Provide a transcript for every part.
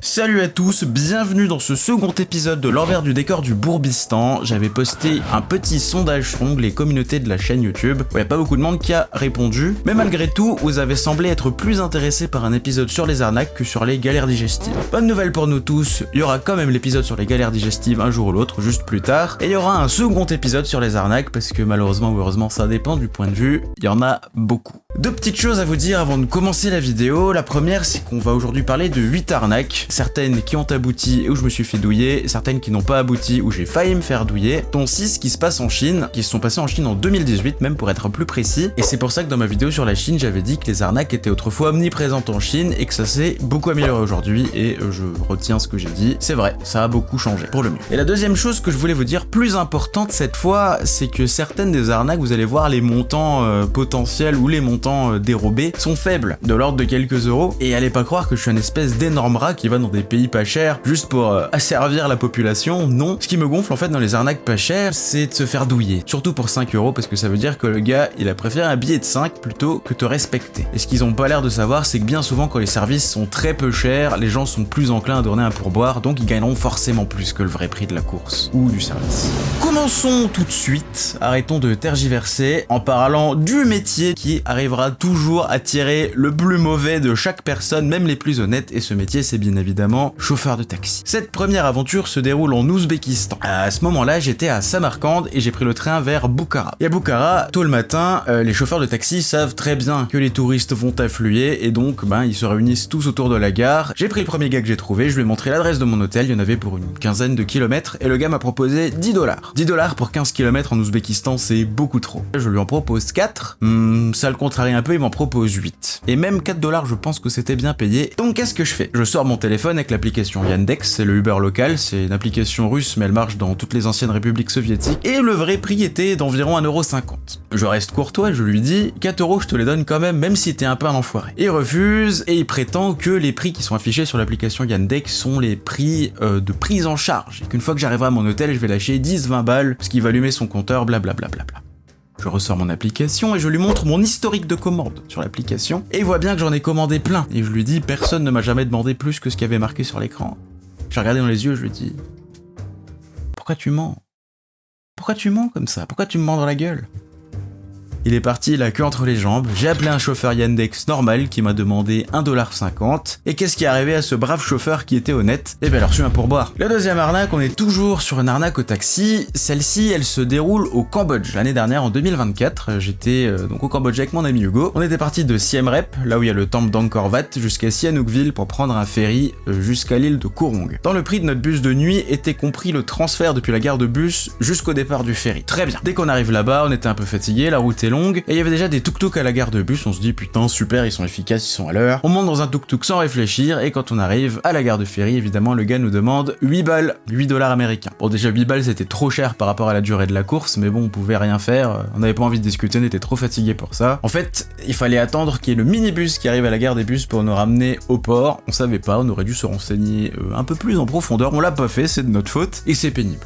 Salut à tous, bienvenue dans ce second épisode de l'envers du décor du Bourbistan. J'avais posté un petit sondage sur l'onglet communauté de la chaîne YouTube, où il n'y a pas beaucoup de monde qui a répondu, mais malgré tout, vous avez semblé être plus intéressés par un épisode sur les arnaques que sur les galères digestives. Bonne nouvelle pour nous tous, il y aura quand même l'épisode sur les galères digestives un jour ou l'autre, juste plus tard, et il y aura un second épisode sur les arnaques, parce que malheureusement ou heureusement ça dépend du point de vue, il y en a beaucoup. Deux petites choses à vous dire avant de commencer la vidéo. La première, c'est qu'on va aujourd'hui parler de 8 arnaques, certaines qui ont abouti et où je me suis fait douiller, certaines qui n'ont pas abouti où j'ai failli me faire douiller, dont 6 qui se passent en Chine, qui se sont passées en Chine en 2018 même pour être plus précis, et c'est pour ça que dans ma vidéo sur la Chine, j'avais dit que les arnaques étaient autrefois omniprésentes en Chine et que ça s'est beaucoup amélioré aujourd'hui, et je retiens ce que j'ai dit, c'est vrai, ça a beaucoup changé, pour le mieux. Et la deuxième chose que je voulais vous dire, plus importante cette fois, c'est que certaines des arnaques, vous allez voir les montants potentiels ou les montants dérobés sont faibles, de l'ordre de quelques euros, et allez pas croire que je suis une espèce d'énorme rat qui va dans des pays pas chers juste pour asservir la population. Non, ce qui me gonfle en fait dans les arnaques pas chères, c'est de se faire douiller, surtout pour 5 euros, parce que ça veut dire que le gars il a préféré un billet de 5 plutôt que te respecter. Et ce qu'ils ont pas l'air de savoir, c'est que bien souvent quand les services sont très peu chers, les gens sont plus enclins à donner un pourboire, donc ils gagneront forcément plus que le vrai prix de la course ou du service. Commençons tout de suite, arrêtons de tergiverser en parlant du métier qui arrivera toujours à tirer le plus mauvais de chaque personne, même les plus honnêtes, et ce métier c'est bien évidemment chauffeur de taxi. Cette première aventure se déroule en Ouzbékistan. À ce moment-là, j'étais à Samarcande et j'ai pris le train vers Bukhara. Et à Bukhara, tôt le matin, les chauffeurs de taxi savent très bien que les touristes vont affluer et donc ils se réunissent tous autour de la gare. J'ai pris le premier gars que j'ai trouvé, je lui ai montré l'adresse de mon hôtel, il y en avait pour une quinzaine de kilomètres et le gars m'a proposé $10. $10 pour 15 km en Ouzbékistan, c'est beaucoup trop. Je lui en propose 4, ça le contrarie un peu, il m'en propose 8. Et même $4, je pense que c'était bien payé. Donc qu'est-ce que je fais? Je sors mon téléphone avec l'application Yandex, c'est le Uber local, c'est une application russe mais elle marche dans toutes les anciennes républiques soviétiques, et le vrai prix était d'environ 1,50€. Je reste courtois, je lui dis 4 euros je te les donne quand même si t'es un peu un enfoiré. Il refuse et il prétend que les prix qui sont affichés sur l'application Yandex sont les prix de prise en charge, et qu'une fois que j'arriverai à mon hôtel, je vais lâcher 10-20 balles, parce qu'il va allumer son compteur, blablabla. Je ressors mon application et je lui montre mon historique de commande sur l'application, et il voit bien que j'en ai commandé plein, et je lui dis personne ne m'a jamais demandé plus que ce qu'il y avait marqué sur l'écran. J'ai regardé dans les yeux, je lui dis pourquoi tu mens? Pourquoi tu mens comme ça? Pourquoi tu me mens dans la gueule? Il est parti la queue entre les jambes, j'ai appelé un chauffeur Yandex normal qui m'a demandé $1,50, et qu'est-ce qui est arrivé à ce brave chauffeur qui était honnête? Eh ben il a reçu un pourboire. La deuxième arnaque, on est toujours sur une arnaque au taxi, celle-ci elle se déroule au Cambodge. L'année dernière en 2024, j'étais donc au Cambodge avec mon ami Hugo, on était parti de Siem Reap, là où il y a le temple d'Angkor Wat, jusqu'à Sihanoukville pour prendre un ferry jusqu'à l'île de Koh Rong. Dans le prix de notre bus de nuit était compris le transfert depuis la gare de bus jusqu'au départ du ferry. Très bien. Dès qu'on arrive là-bas, on était un peu fatigué, la route est longue, et il y avait déjà des tuk-tuk à la gare de bus, on se dit putain super, ils sont efficaces, ils sont à l'heure. On monte dans un tuk-tuk sans réfléchir, et quand on arrive à la gare de ferry, évidemment le gars nous demande 8 balles, $8 américains. Bon déjà 8 balles c'était trop cher par rapport à la durée de la course, mais bon on pouvait rien faire, on n'avait pas envie de discuter, on était trop fatigué pour ça. En fait, il fallait attendre qu'il y ait le minibus qui arrive à la gare des bus pour nous ramener au port, on savait pas, on aurait dû se renseigner un peu plus en profondeur, on l'a pas fait, c'est de notre faute, et c'est pénible.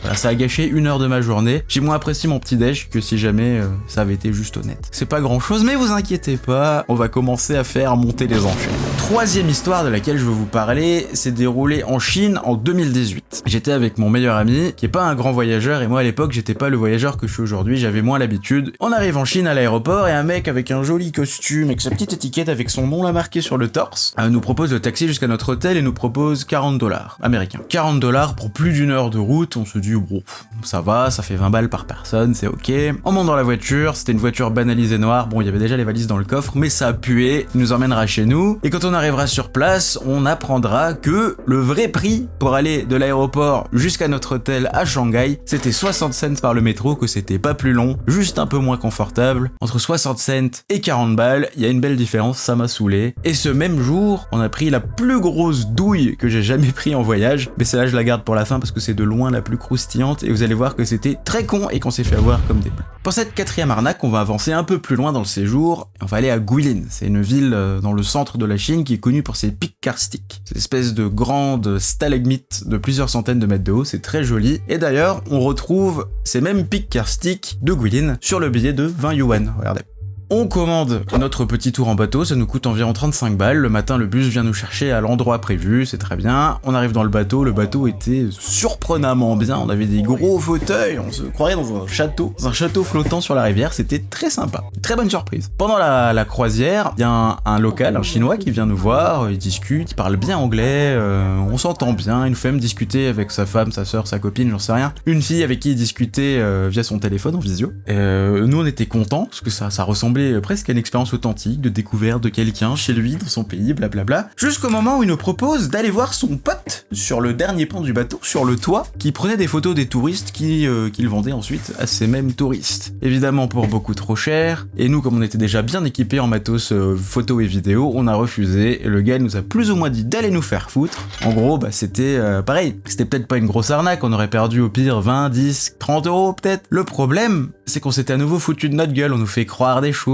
Voilà, ça a gâché 1 heure de ma journée, j'ai moins apprécié mon petit déj que si jamais ça avait été juste honnête. C'est pas grand chose, mais vous inquiétez pas, on va commencer à faire monter les enchères. Troisième histoire de laquelle je veux vous parler s'est déroulée en Chine en 2018. J'étais avec mon meilleur ami, qui est pas un grand voyageur, et moi à l'époque j'étais pas le voyageur que je suis aujourd'hui, j'avais moins l'habitude. On arrive en Chine à l'aéroport, et un mec avec un joli costume, avec sa petite étiquette avec son nom là marqué sur le torse, nous propose le taxi jusqu'à notre hôtel et nous propose $40 américains. $40 pour plus d'1 heure de route, on se dit bon, ça va, ça fait 20 balles par personne, c'est ok. On monte dans la voiture, c'était une voiture banalisée noire, bon il y avait déjà les valises dans le coffre, mais ça a pué, il nous emmènera chez nous, et quand on arrivera sur place, on apprendra que le vrai prix pour aller de l'aéroport jusqu'à notre hôtel à Shanghai, c'était 60 cents par le métro, que c'était pas plus long, juste un peu moins confortable. Entre 60 cents et 40 balles, il y a une belle différence, ça m'a saoulé. Et ce même jour, on a pris la plus grosse douille que j'ai jamais pris en voyage, mais celle-là je la garde pour la fin parce que c'est de loin la plus croustillante, et vous allez voir que c'était très con et qu'on s'est fait avoir comme des bleus. Pour cette quatrième arnaque, on va avancer un peu plus loin dans le séjour, et on va aller à Guilin. C'est une ville dans le centre de la Chine qui est connue pour ses pics karstiques. C'est une espèce de grande stalagmite de plusieurs centaines de mètres de haut, c'est très joli. Et d'ailleurs, on retrouve ces mêmes pics karstiques de Guilin sur le billet de 20 yuan. Regardez. On commande notre petit tour en bateau, ça nous coûte environ 35 balles. Le matin, le bus vient nous chercher à l'endroit prévu, c'est très bien. On arrive dans le bateau était surprenamment bien. On avait des gros fauteuils, on se croirait dans un château flottant sur la rivière. C'était très sympa, très bonne surprise. Pendant la croisière, il y a un local, un chinois qui vient nous voir, il discute, il parle bien anglais, on s'entend bien, il nous fait même discuter avec sa femme, sa soeur, sa copine, j'en sais rien. Une fille avec qui il discutait via son téléphone en visio. Nous on était contents, parce que ça ressemblait presque à une expérience authentique de découverte de quelqu'un chez lui, dans son pays, blablabla. Jusqu'au moment où il nous propose d'aller voir son pote sur le dernier pont du bateau, sur le toit, qui prenait des photos des touristes qu'il vendait ensuite à ces mêmes touristes. Évidemment pour beaucoup trop cher, et nous comme on était déjà bien équipés en matos photos et vidéos, on a refusé, et le gars nous a plus ou moins dit d'aller nous faire foutre. En gros, c'était pareil, c'était peut-être pas une grosse arnaque, on aurait perdu au pire 20, 10, 30 euros peut-être. Le problème, c'est qu'on s'était à nouveau foutu de notre gueule, on nous fait croire des choses,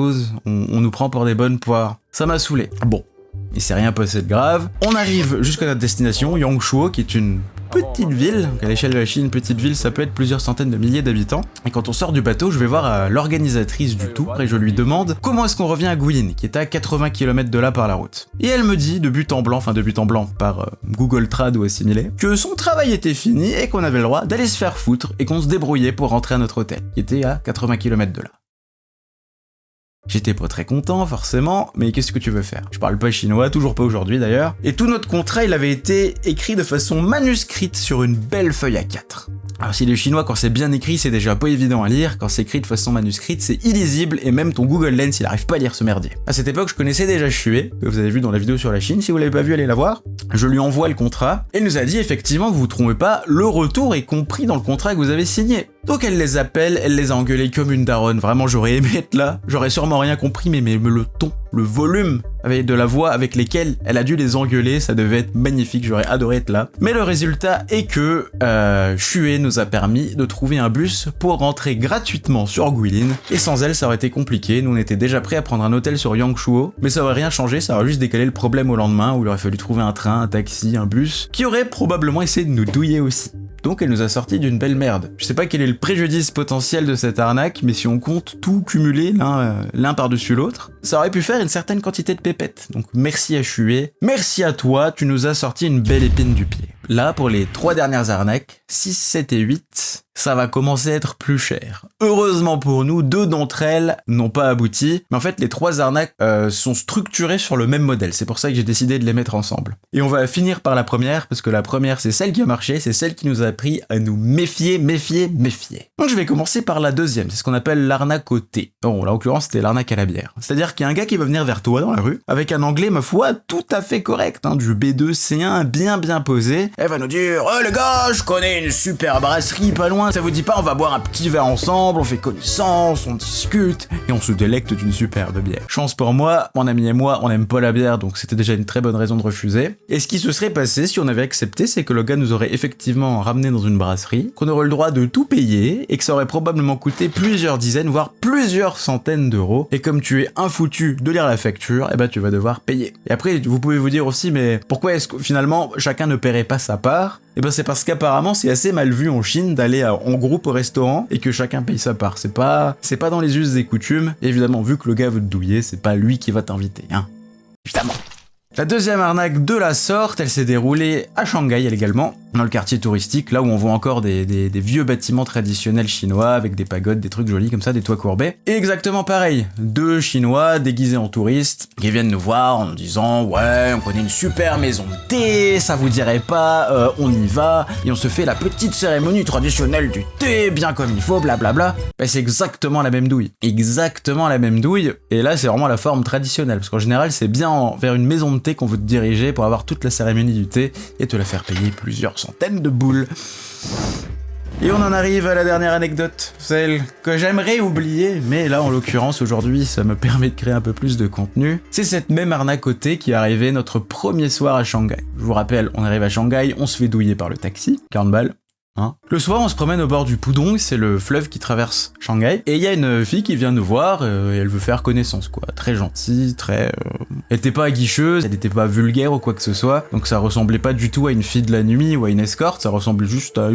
on nous prend pour des bonnes poires. Ça m'a saoulé. Bon, il s'est rien passé de grave. On arrive jusqu'à notre destination, Yangshuo, qui est une petite ville, donc à l'échelle de la Chine, petite ville, ça peut être plusieurs centaines de milliers d'habitants. Et quand on sort du bateau, je vais voir l'organisatrice du tour et je lui demande comment est-ce qu'on revient à Guilin, qui est à 80 km de là par la route. Et elle me dit, de but en blanc, par Google Trad ou assimilé, que son travail était fini et qu'on avait le droit d'aller se faire foutre et qu'on se débrouillait pour rentrer à notre hôtel, qui était à 80 km de là. J'étais pas très content, forcément, mais qu'est-ce que tu veux faire? Je parle pas chinois, toujours pas aujourd'hui d'ailleurs. Et tout notre contrat, il avait été écrit de façon manuscrite sur une belle feuille A4. Alors si le chinois, quand c'est bien écrit, c'est déjà pas évident à lire, quand c'est écrit de façon manuscrite, c'est illisible, et même ton Google Lens, il arrive pas à lire ce merdier. À cette époque, je connaissais déjà Xue, que vous avez vu dans la vidéo sur la Chine, si vous l'avez pas vu, allez la voir. Je lui envoie le contrat, et elle nous a dit effectivement que vous trompez pas, le retour est compris dans le contrat que vous avez signé. Donc elle les appelle, elle les a engueulés comme une daronne, vraiment j'aurais aimé être là, j'aurais sûrement rien compris, mais le ton, le volume avec de la voix avec lesquelles elle a dû les engueuler, ça devait être magnifique, j'aurais adoré être là. Mais le résultat est que Xue nous a permis de trouver un bus pour rentrer gratuitement sur Guilin, et sans elle ça aurait été compliqué, nous on était déjà prêts à prendre un hôtel sur Yangshuo, mais ça aurait rien changé, ça aurait juste décalé le problème au lendemain, où il aurait fallu trouver un train, un taxi, un bus, qui aurait probablement essayé de nous douiller aussi. Donc elle nous a sorti d'une belle merde. Je sais pas quel est le préjudice potentiel de cette arnaque, mais si on compte tout cumuler l'un par-dessus l'autre, ça aurait pu faire une certaine quantité de pépettes. Donc merci à Xue, merci à toi, tu nous as sorti une belle épine du pied. Là, pour les 3 dernières arnaques, 6, 7 et 8, ça va commencer à être plus cher. Heureusement pour nous, 2 d'entre elles n'ont pas abouti, mais en fait les 3 arnaques sont structurées sur le même modèle, c'est pour ça que j'ai décidé de les mettre ensemble. Et on va finir par la première, parce que la première c'est celle qui a marché, c'est celle qui nous a appris à nous méfier. Donc je vais commencer par la deuxième, c'est ce qu'on appelle l'arnaque au thé. Bon, là en l'occurrence c'était l'arnaque à la bière. C'est-à-dire qu'il y a un gars qui va venir vers toi dans la rue, avec un anglais ma foi tout à fait correct, du B2, C1 bien posé. Elle va nous dire « Oh les gars, je connais une super brasserie pas loin, ça vous dit pas, on va boire un petit verre ensemble, on fait connaissance, on discute, et on se délecte d'une superbe bière. » Chance pour moi, mon ami et moi, on n'aime pas la bière, donc c'était déjà une très bonne raison de refuser. Et ce qui se serait passé si on avait accepté, c'est que le gars nous aurait effectivement ramené dans une brasserie, qu'on aurait le droit de tout payer, et que ça aurait probablement coûté plusieurs dizaines, voire plusieurs centaines d'euros, et comme tu es infoutu de lire la facture, eh ben tu vas devoir payer. Et après, vous pouvez vous dire aussi, mais pourquoi est-ce que finalement chacun ne paierait pas sa part? Et ben c'est parce qu'apparemment c'est assez mal vu en Chine d'aller en groupe au restaurant et que chacun paye sa part. C'est pas dans les us et coutumes. Et évidemment, vu que le gars veut te douiller, c'est pas lui qui va t'inviter, évidemment. La deuxième arnaque de la sorte, elle s'est déroulée à Shanghai également, dans le quartier touristique, là où on voit encore des vieux bâtiments traditionnels chinois avec des pagodes, des trucs jolis comme ça, des toits courbés. Et exactement pareil, 2 Chinois déguisés en touristes qui viennent nous voir en nous disant « Ouais, on connaît une super maison de thé, ça vous dirait pas, on y va, et on se fait la petite cérémonie traditionnelle du thé, bien comme il faut, blablabla. » Bah c'est exactement la même douille. Exactement la même douille, et là c'est vraiment la forme traditionnelle, parce qu'en général c'est bien vers une maison de thé qu'on veut te diriger pour avoir toute la cérémonie du thé et te la faire payer plusieurs centaines de boules. Et on en arrive à la dernière anecdote, celle que j'aimerais oublier, mais là en l'occurrence aujourd'hui ça me permet de créer un peu plus de contenu. C'est cette même arnaque au thé qui est arrivée notre premier soir à Shanghai. Je vous rappelle, on arrive à Shanghai, on se fait douiller par le taxi, 40 balles. Le soir, on se promène au bord du Pudong, c'est le fleuve qui traverse Shanghai, et il y a une fille qui vient nous voir, et elle veut faire connaissance, quoi. Très gentille, elle était pas aguicheuse, elle était pas vulgaire ou quoi que ce soit, donc ça ressemblait pas du tout à une fille de la nuit ou à une escorte, ça ressemblait juste à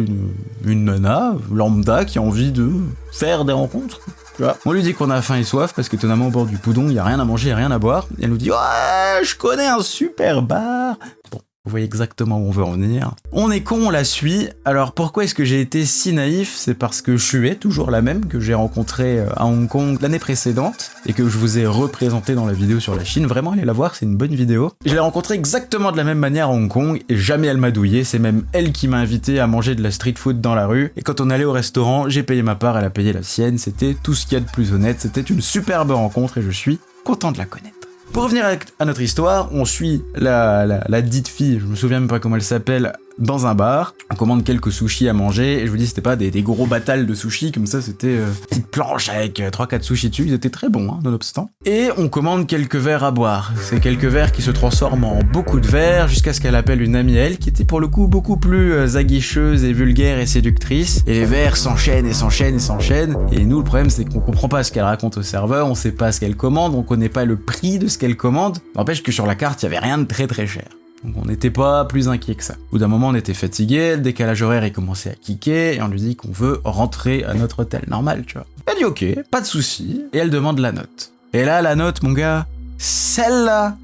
une nana lambda qui a envie de faire des rencontres. tu vois. On lui dit qu'on a faim et soif parce que étonnamment au bord du Poudon, il y a rien à manger et rien à boire. Et elle nous dit ouais, je connais un super bar. Bon. Vous voyez exactement où on veut en venir. On est con, on la suit. Alors pourquoi est-ce que j'ai été si naïf? C'est parce que Xue est toujours la même que j'ai rencontrée à Hong Kong l'année précédente et que je vous ai représenté dans la vidéo sur la Chine. Vraiment, allez la voir, c'est une bonne vidéo. Je l'ai rencontrée exactement de la même manière à Hong Kong et jamais elle m'a douillé. C'est même elle qui m'a invité à manger de la street food dans la rue. Et quand on allait au restaurant, j'ai payé ma part, elle a payé la sienne. C'était tout ce qu'il y a de plus honnête. C'était une superbe rencontre et je suis content de la connaître. Pour revenir à notre histoire, on suit la dite fille, je me souviens même pas comment elle s'appelle, dans un bar. On commande quelques sushis à manger, et je vous dis, c'était pas des gros battals de sushis, comme ça, c'était petite planche avec 3-4 sushis dessus, ils étaient très bons, hein, nonobstant. Et on commande quelques verres à boire. C'est quelques verres qui se transforment en beaucoup de verres, jusqu'à ce qu'elle appelle une amie à elle, qui était pour le coup beaucoup plus aguicheuse et vulgaire et séductrice. Et les verres s'enchaînent et s'enchaînent et s'enchaînent. Et nous, le problème, c'est qu'on comprend pas ce qu'elle raconte au serveur, on sait pas ce qu'elle commande, on connaît pas le prix de ce qu'elle commande. N'empêche que sur la carte, il y avait rien de très très cher. Donc on n'était pas plus inquiet que ça. Au bout d'un moment, on était fatigué, le décalage horaire est commencé à kicker, et on lui dit qu'on veut rentrer à notre hôtel normal, tu vois. Elle dit ok, pas de souci, et elle demande la note. Et là, la note, mon gars, celle-là,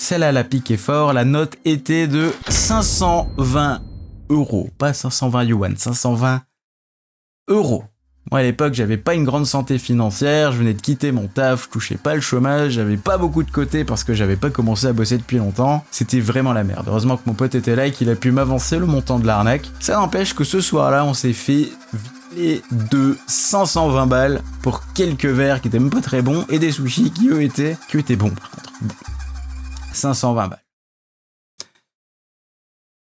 elle a piqué fort, la note était de 520 €, pas 520 yuan, 520 €. Moi, à l'époque, j'avais pas une grande santé financière, je venais de quitter mon taf, je touchais pas le chômage, j'avais pas beaucoup de côté parce que j'avais pas commencé à bosser depuis longtemps. C'était vraiment la merde. Heureusement que mon pote était là et qu'il a pu m'avancer le montant de l'arnaque. Ça n'empêche que ce soir-là, on s'est fait viler de 520 balles pour quelques verres qui étaient même pas très bons et des sushis qui eux étaient bons par contre. Bon. 520 balles.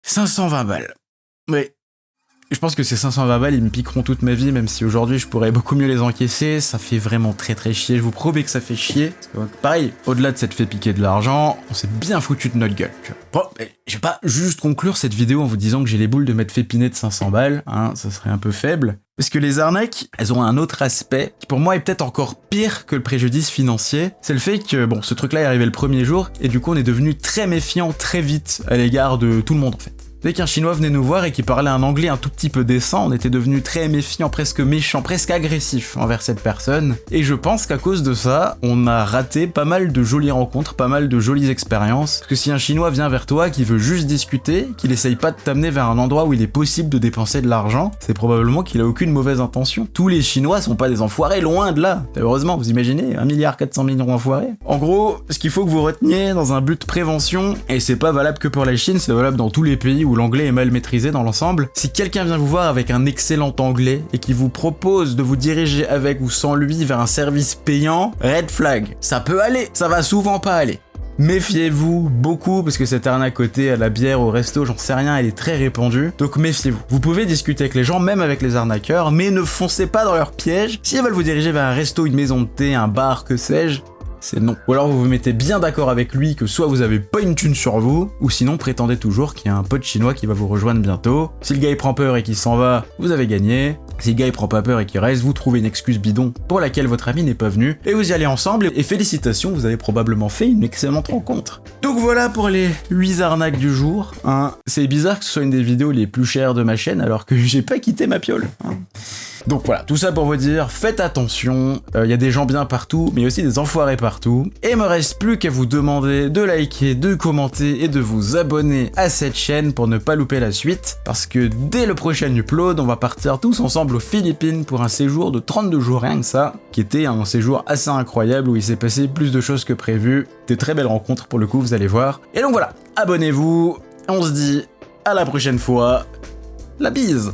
520 balles. Mais je pense que ces 520 balles, ils me piqueront toute ma vie, même si aujourd'hui je pourrais beaucoup mieux les encaisser. Ça fait vraiment très très chier, je vous promets que ça fait chier. Parce que, pareil, au-delà de s'être fait piquer de l'argent, on s'est bien foutu de notre gueule. Bon, je vais pas juste conclure cette vidéo en vous disant que j'ai les boules de m'être fait piner de 500 balles, hein, ça serait un peu faible. Parce que les arnaques, elles ont un autre aspect, qui pour moi est peut-être encore pire que le préjudice financier. C'est le fait que, bon, ce truc-là est arrivé le premier jour, et du coup on est devenu très méfiant très vite à l'égard de tout le monde en fait. Dès qu'un Chinois venait nous voir et qui parlait un anglais un tout petit peu décent, on était devenu très méfiant, presque méchant, presque agressif envers cette personne. Et je pense qu'à cause de ça, on a raté pas mal de jolies rencontres, pas mal de jolies expériences. Parce que si un Chinois vient vers toi, qui veut juste discuter, qu'il essaye pas de t'amener vers un endroit où il est possible de dépenser de l'argent, c'est probablement qu'il a aucune mauvaise intention. Tous les Chinois sont pas des enfoirés, loin de là. Heureusement, vous imaginez, 1,4 milliard d'enfoirés. En gros, ce qu'il faut que vous reteniez dans un but de prévention, et c'est pas valable que pour la Chine, c'est valable dans tous les pays où l'anglais est mal maîtrisé dans l'ensemble. Si quelqu'un vient vous voir avec un excellent anglais et qui vous propose de vous diriger avec ou sans lui vers un service payant, red flag. Ça peut aller, ça va souvent pas aller. Méfiez-vous beaucoup parce que cette arnaque côté à la bière, au resto, j'en sais rien, elle est très répandue. Donc méfiez-vous. Vous pouvez discuter avec les gens, même avec les arnaqueurs, mais ne foncez pas dans leur piège. S'ils veulent vous diriger vers un resto, une maison de thé, un bar, que sais-je, c'est non. Ou alors vous vous mettez bien d'accord avec lui que soit vous avez pas une thune sur vous, ou sinon prétendez toujours qu'il y a un pote chinois qui va vous rejoindre bientôt. Si le gars il prend peur et qu'il s'en va, vous avez gagné. Si le gars il prend pas peur et qu'il reste, vous trouvez une excuse bidon pour laquelle votre ami n'est pas venu, et vous y allez ensemble, et félicitations, vous avez probablement fait une excellente rencontre. Donc voilà pour les 8 arnaques du jour, hein. C'est bizarre que ce soit une des vidéos les plus chères de ma chaîne alors que j'ai pas quitté ma piole, hein. Donc voilà, tout ça pour vous dire, faites attention, y a des gens bien partout, mais aussi des enfoirés partout. Et il me reste plus qu'à vous demander de liker, de commenter et de vous abonner à cette chaîne pour ne pas louper la suite. Parce que dès le prochain upload, on va partir tous ensemble aux Philippines pour un séjour de 32 jours, rien que ça, qui était un séjour assez incroyable où il s'est passé plus de choses que prévu. Des très belles rencontres pour le coup, vous allez voir. Et donc voilà, abonnez-vous, on se dit à la prochaine fois, la bise!